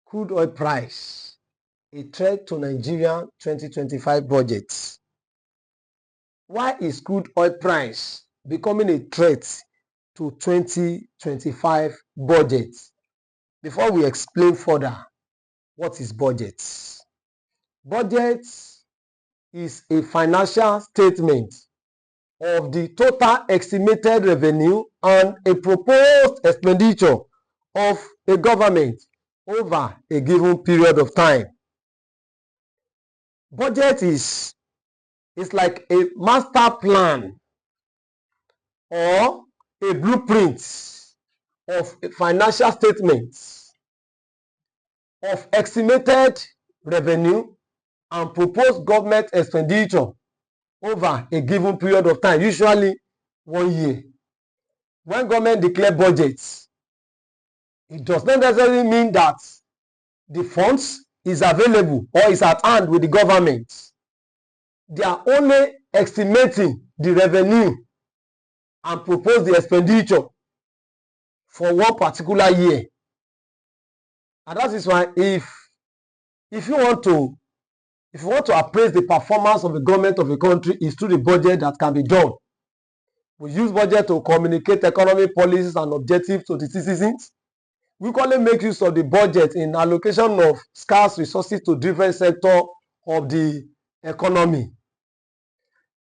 Crude oil price, a threat to Nigerian 2025 budget. Why is crude oil price becoming a threat to 2025 budget? Before we explain further, what is budget? Budget is a financial statement of the total estimated revenue and a proposed expenditure of a government over a given period of time. Budget is like a master plan or a blueprint of financial statements of estimated revenue and proposed government expenditure over a given period of time, usually 1 year. When government declare budgets, it does not necessarily mean that the funds is available or is at hand with the government. They are only estimating the revenue and propose the expenditure for one particular year. And that is why if you want to appraise the performance of the government of a country, is through the budget that can be done. We use budget to communicate economic policies and objectives to the citizens. We can make use of the budget in allocation of scarce resources to different sectors of the economy.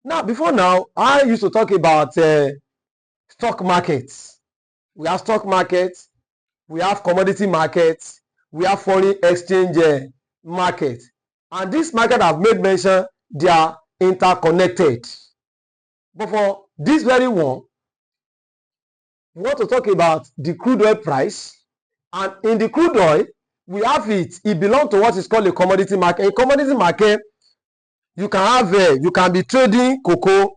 Now, before now, I used to talk about stock markets. We have stock markets, we have commodity markets, we have foreign exchange markets. And this market I've made mention, they are interconnected. But for this very one, we want to talk about the crude oil price. And in the crude oil, we have it belongs to what is called a commodity market. In commodity market, you can be trading cocoa,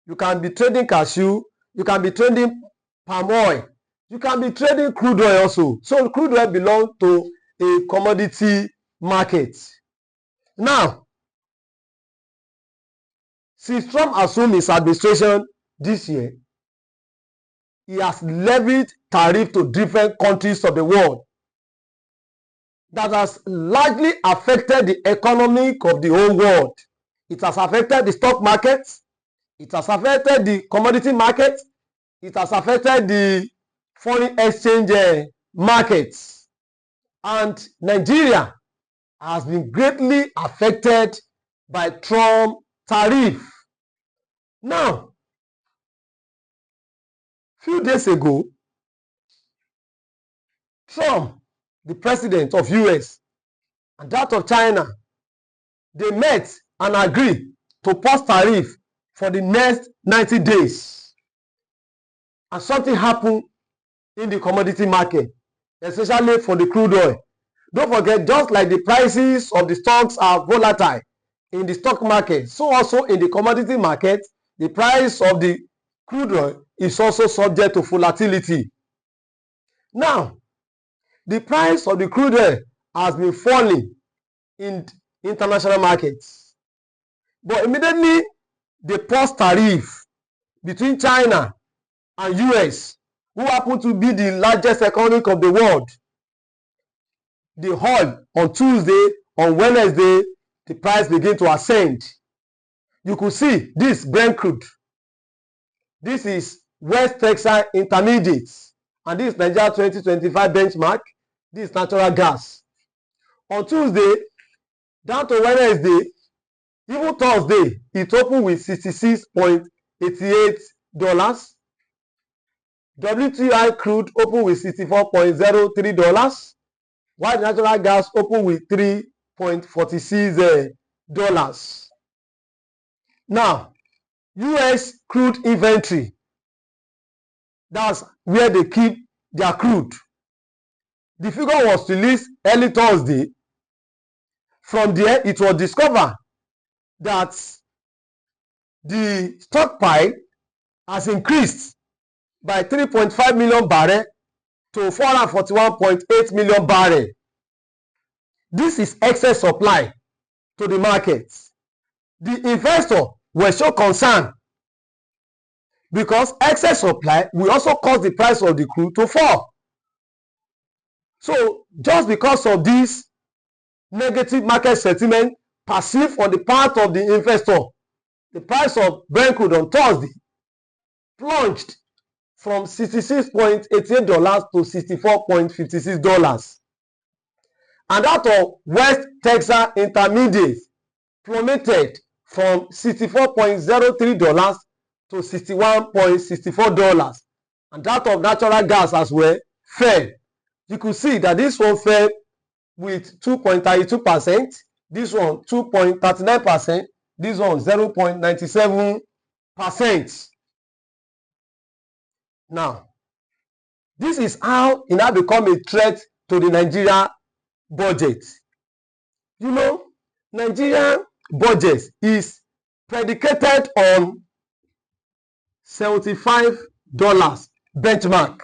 you can be trading cashew, you can be trading palm oil, you can be trading crude oil also. So crude oil belongs to a commodity market. Now, since Trump assumed his administration this year, he has levied tariff to different countries of the world that has largely affected the economic of the whole world. It has affected the stock market, it has affected the commodity market, it has affected the foreign exchange markets. And Nigeria has been greatly affected by Trump tariff. Now, few days ago, Trump, the president of US, and that of China, they met and agreed to pause tariff for the next 90 days. And something happened in the commodity market, especially for the crude oil. Don't forget, just like the prices of the stocks are volatile in the stock market, so also in the commodity market, the price of the crude oil is also subject to volatility. Now, the price of the crude oil has been falling in international markets. But immediately, the pause tariff between China and US, who happen to be the largest economy of the world, the oil on Tuesday, on Wednesday, the price began to ascend. You could see this Brent crude. This is West Texas Intermediates, and this is Nigeria 2025 benchmark. This is natural gas. On Tuesday, down to Wednesday, even Thursday, it opened with $66.88. WTI crude opened with $64.03, while natural gas opened with $3.46. Now, US crude inventory, that's where they keep their crude. The figure was released early Thursday. From there, it was discovered that the stockpile has increased by 3.5 million barrels to 441.8 million barrels. This is excess supply to the market. The investor were so concerned because excess supply will also cause the price of the crude to fall. So just because of this negative market sentiment perceived on the part of the investor, the price of Brent crude on Thursday plunged from $66.88 to $64.56. And that of West Texas Intermediate plummeted from $64.03 to $61.64. And that of natural gas as well fell. You could see that this one fell with 2.32%, this one 2.39%, this one 0.97%. Now, this is how it now become a threat to the Nigeria budget. You know, Nigerian budget is predicated on $75 benchmark.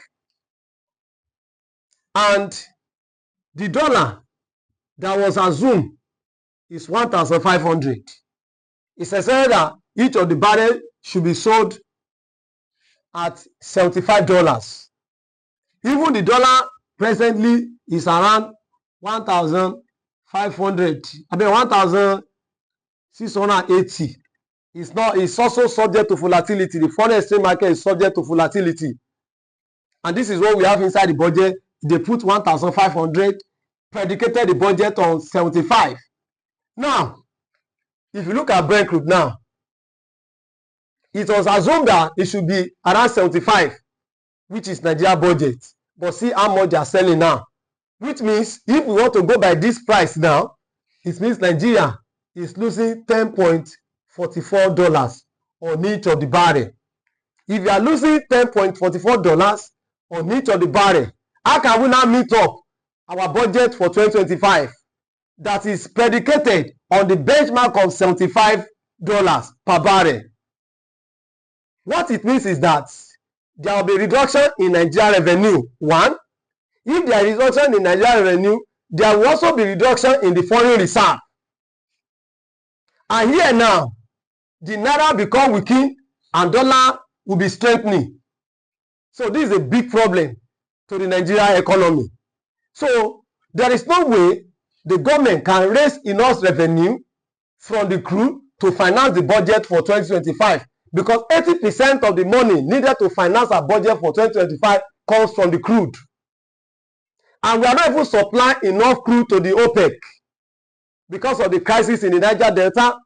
And the dollar that was assumed is 1,500. It's said that each of the barrel should be sold at $75. Even the dollar presently is around 1,500. I mean 1,680. It's also subject to volatility. The foreign exchange market is subject to volatility. And this is what we have inside the budget. They put 1,500, predicated the budget on 75. Now, if you look at Brent crude now, it was assumed that it should be around 75, which is Nigeria budget. But see how much they are selling now. Which means if we want to go by this price now, it means Nigeria is losing $10.44 on each of the barrel. If you are losing $10.44 on each of the barrel, how can we now meet up our budget for 2025 that is predicated on the benchmark of $75 per barrel? What it means is that there will be reduction in Nigeria revenue. One, if there is reduction in Nigeria revenue, there will also be reduction in the foreign reserve. And here now, the naira become weakening and dollar will be strengthening. So this is a big problem to the Nigerian economy. So there is no way the government can raise enough revenue from the crude to finance the budget for 2025, because 80% of the money needed to finance our budget for 2025 comes from the crude. And we are not even supplying enough crude to the OPEC because of the crisis in the Niger Delta,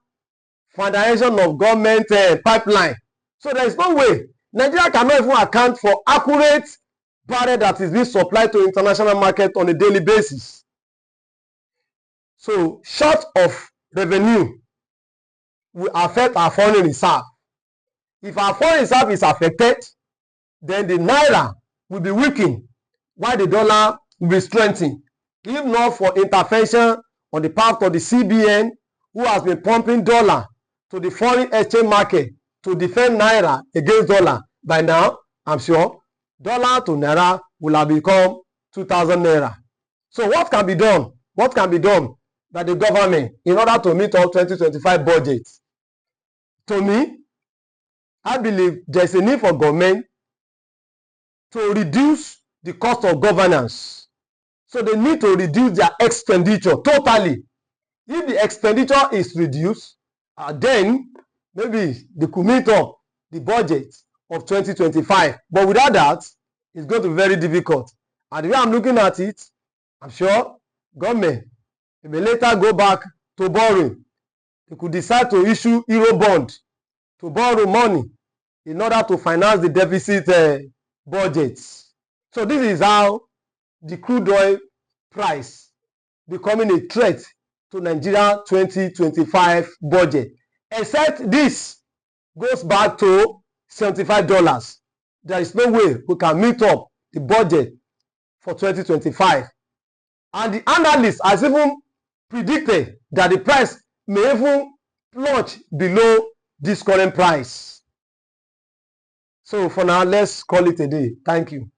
foundation of government pipeline. So there is no way. Nigeria cannot even account for accurate barrel that is being supplied to international market on a daily basis. So short of revenue will affect our foreign reserve. If our foreign reserve is affected, then the naira will be weakened while the dollar will be strengthened. If not for intervention on the part of the CBN, who has been pumping dollar to the foreign exchange market to defend naira against dollar, by now, I'm sure, dollar to naira will have become 2,000 naira. So what can be done? What can be done by the government in order to meet our 2025 budget? To me, I believe there's a need for government to reduce the cost of governance. So they need to reduce their expenditure totally. If the expenditure is reduced, then maybe they could meet up the budget of 2025. But without that, it's going to be very difficult. And the way I'm looking at it, I'm sure government may later go back to borrowing. They could decide to issue euro bond to borrow money in order to finance the deficit budgets. So this is how the crude oil price becoming a threat to Nigeria 2025 budget. Except this goes back to $75. There is no way we can meet up the budget for 2025. And the analyst has even predicted that the price may even plunge below this current price. So for now, let's call it a day. Thank you.